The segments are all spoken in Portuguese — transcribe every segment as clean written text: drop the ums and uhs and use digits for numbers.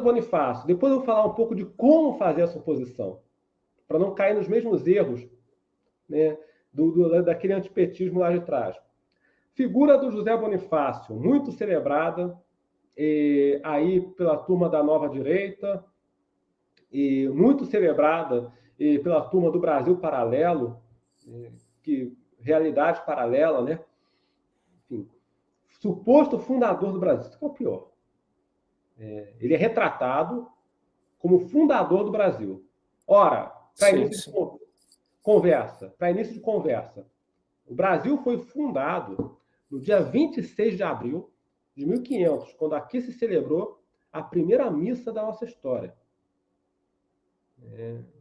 Bonifácio. Depois eu vou falar um pouco de como fazer essa oposição, para não cair nos mesmos erros, né, daquele antipetismo lá de trás. Figura do José Bonifácio, muito celebrada aí pela turma da Nova Direita, e muito celebrada pela turma do Brasil Paralelo, que realidade paralela, né? Enfim, suposto fundador do Brasil. Isso que é o pior. Ele é retratado como fundador do Brasil. Ora, para início de conversa, o Brasil foi fundado no dia 26 de abril de 1500, quando aqui se celebrou a primeira missa da nossa história.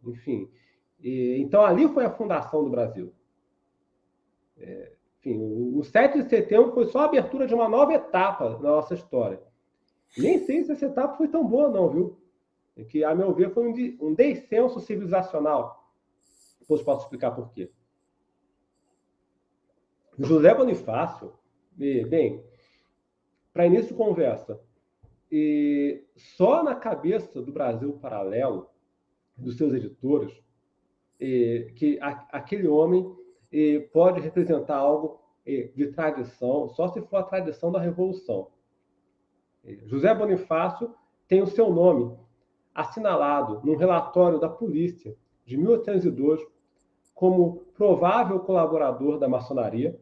Enfim, então ali foi a fundação do Brasil. Enfim, o 7 de setembro foi só a abertura de uma nova etapa na nossa história. Nem sei se essa etapa foi tão boa, não, viu? Que, a meu ver, foi um descenso civilizacional. Depois posso explicar por quê. José Bonifácio, bem, para início de conversa, só na cabeça do Brasil Paralelo, dos seus editores, que aquele homem pode representar algo de tradição, só se for a tradição da Revolução. José Bonifácio tem o seu nome assinalado num relatório da polícia de 1802 como provável colaborador da maçonaria.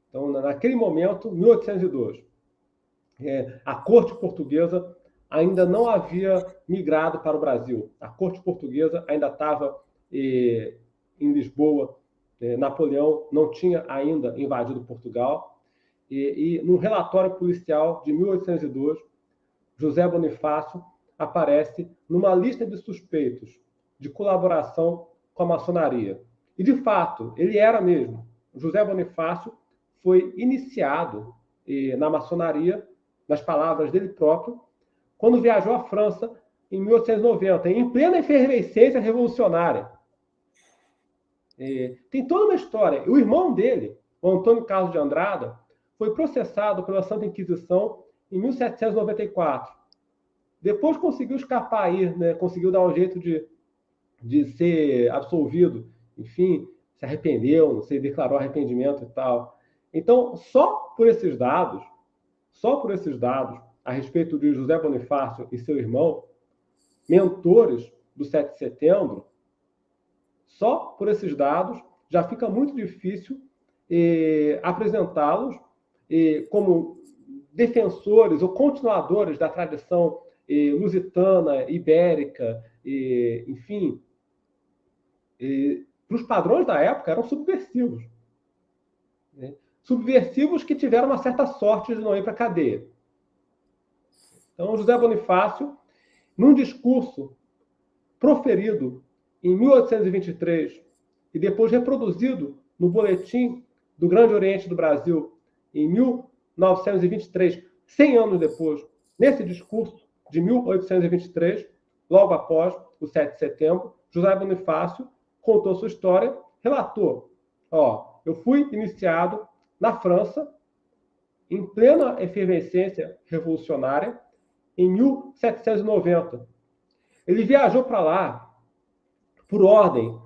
Então, naquele momento, 1802, a corte portuguesa ainda não havia migrado para o Brasil. A corte portuguesa ainda estava em Lisboa. Napoleão não tinha ainda invadido Portugal. E num relatório policial de 1802, José Bonifácio aparece numa lista de suspeitos de colaboração com a maçonaria. E, de fato, ele era mesmo. José Bonifácio foi iniciado na maçonaria, nas palavras dele próprio, quando viajou à França em 1890, em plena efervescência revolucionária. Tem toda uma história. O irmão dele, o Antônio Carlos de Andrada, foi processado pela Santa Inquisição em 1794. Depois conseguiu escapar aí, né? Conseguiu dar um jeito de ser absolvido. Enfim, se arrependeu, não sei, declarou arrependimento e tal. Então, só por esses dados a respeito de José Bonifácio e seu irmão, mentores do 7 de setembro, só por esses dados já fica muito difícil apresentá-los como defensores ou continuadores da tradição lusitana, ibérica, enfim, para os padrões da época, eram subversivos. Né? Subversivos que tiveram uma certa sorte de não ir para a cadeia. Então, José Bonifácio, num discurso proferido em 1823 e depois reproduzido no Boletim do Grande Oriente do Brasil em 1923, 100 anos depois, nesse discurso de 1823, logo após o 7 de setembro, José Bonifácio contou sua história, relatou: eu fui iniciado na França, em plena efervescência revolucionária, em 1790. Ele viajou para lá por ordem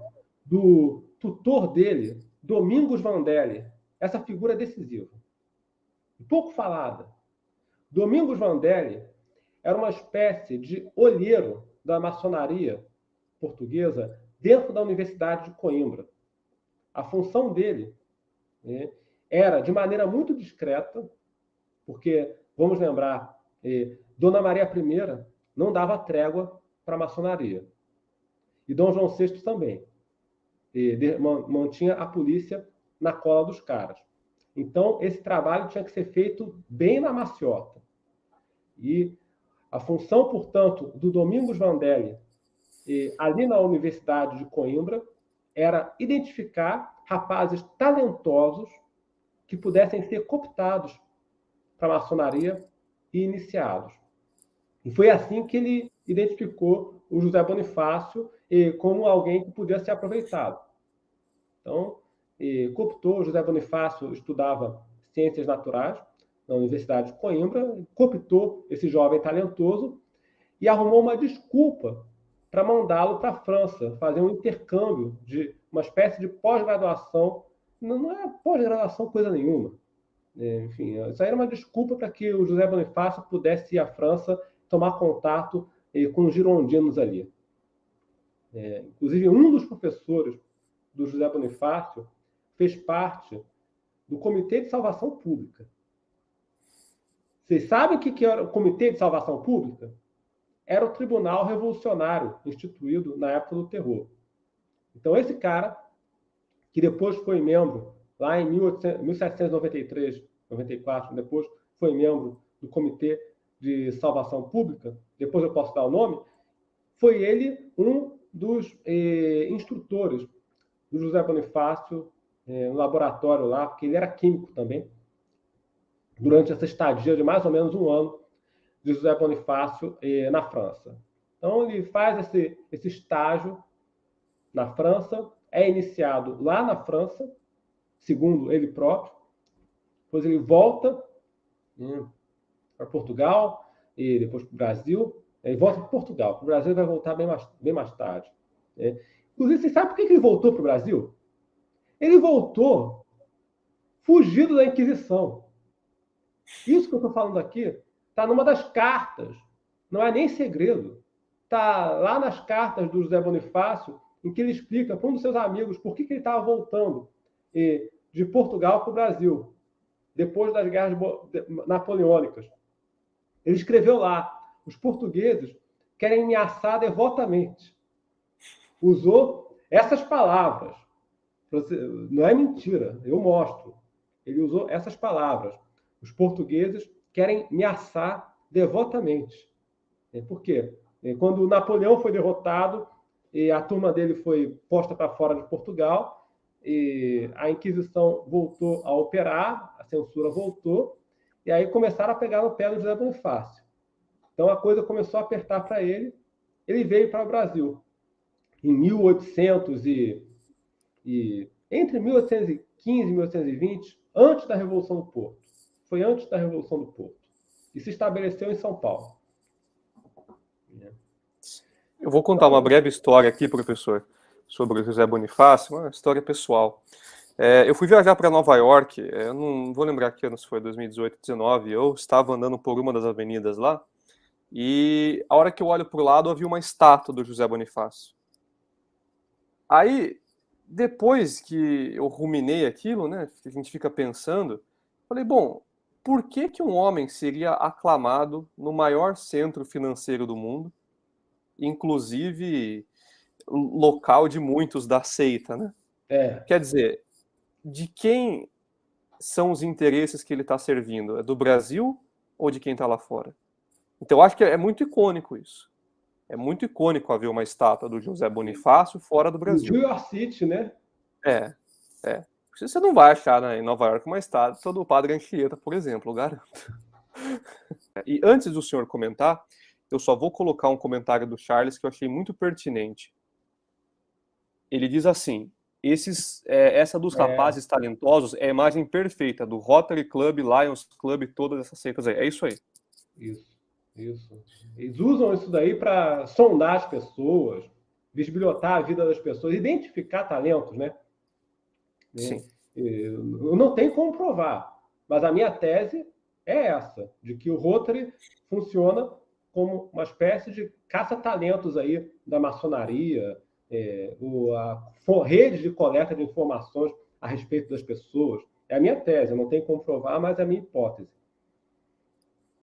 do tutor dele, Domingos Vandelli, essa figura decisiva, pouco falada. Domingos Vandelli era uma espécie de olheiro da maçonaria portuguesa dentro da Universidade de Coimbra. A função dele era, de maneira muito discreta, porque, vamos lembrar, Dona Maria I não dava trégua para a maçonaria. E Dom João VI também. Mantinha a polícia na cola dos caras. Então, esse trabalho tinha que ser feito bem na maciota. E a função, portanto, do Domingos Vandelli, ali na Universidade de Coimbra, era identificar rapazes talentosos que pudessem ser cooptados para a maçonaria e iniciados. E foi assim que ele identificou o José Bonifácio como alguém que podia ser aproveitado. Então, cooptou. José Bonifácio estudava ciências naturais na Universidade de Coimbra, cooptou esse jovem talentoso e arrumou uma desculpa para mandá-lo para a França, fazer um intercâmbio de uma espécie de pós-graduação. Não é pós-graduação coisa nenhuma. Enfim, isso aí era uma desculpa para que o José Bonifácio pudesse ir à França tomar contato com os girondinos ali. Inclusive, um dos professores do José Bonifácio fez parte do Comitê de Salvação Pública. Vocês sabem o que era o Comitê de Salvação Pública? Era o Tribunal Revolucionário instituído na época do terror. Então, esse cara, que depois foi membro, lá em 1793, 94, depois foi membro do Comitê de Salvação Pública, depois eu posso dar o nome, foi ele um dos instrutores do José Bonifácio no laboratório lá, porque ele era químico também, durante essa estadia de mais ou menos um ano de José Bonifácio na França. Então, ele faz esse estágio na França, é iniciado lá na França, segundo ele próprio, depois ele volta para Portugal, e depois para o Brasil, ele volta para Portugal. Para o Brasil ele vai voltar bem mais tarde. Inclusive, você sabe por que ele voltou para o Brasil? Ele voltou fugido da Inquisição. Isso que eu estou falando aqui está numa das cartas, não é nem segredo. Está lá nas cartas do José Bonifácio, em que ele explica para um dos seus amigos por que ele estava voltando de Portugal para o Brasil, depois das guerras napoleônicas. Ele escreveu lá: os portugueses querem me assar devotamente. Usou essas palavras. Não é mentira, eu mostro. Ele usou essas palavras. Os portugueses querem me assar devotamente. Por quê? Quando Napoleão foi derrotado, e a turma dele foi posta para fora de Portugal, e a Inquisição voltou a operar, a censura voltou, e aí começaram a pegar no pé do José Bonifácio. Então a coisa começou a apertar para ele, ele veio para o Brasil. Em 1800 entre 1815 e 1820, antes da Revolução do Porto. Foi antes da Revolução do Porto. E se estabeleceu em São Paulo. Eu vou contar uma breve história aqui, professor, sobre o José Bonifácio, uma história pessoal. Eu fui viajar para Nova York, eu não vou lembrar que ano se foi, 2018, 2019, eu estava andando por uma das avenidas lá, e a hora que eu olho para o lado, havia uma estátua do José Bonifácio. Aí, depois que eu ruminei aquilo, né, a gente fica pensando, falei, bom, por que um homem seria aclamado no maior centro financeiro do mundo, inclusive local de muitos da seita, né? Quer dizer, de quem são os interesses que ele está servindo? É do Brasil ou de quem está lá fora? Então, eu acho que é muito icônico isso. É muito icônico haver uma estátua do José Bonifácio fora do Brasil. New York City, né? Você não vai achar, né, em Nova York uma estátua do Padre Anchieta, por exemplo, eu garanto. E antes do senhor comentar, eu só vou colocar um comentário do Charles que eu achei muito pertinente. Ele diz assim: essa dos rapazes talentosos é a imagem perfeita do Rotary Club, Lions Club, todas essas seitas aí. É isso aí. Isso. Eles usam isso daí para sondar as pessoas, bisbilhotar a vida das pessoas, identificar talentos, né? Sim. Eu não tenho como provar, mas a minha tese é essa, de que o Rotary funciona como uma espécie de caça-talentos aí da maçonaria, a rede de coleta de informações a respeito das pessoas. É a minha tese, eu não tenho como provar, mas é a minha hipótese.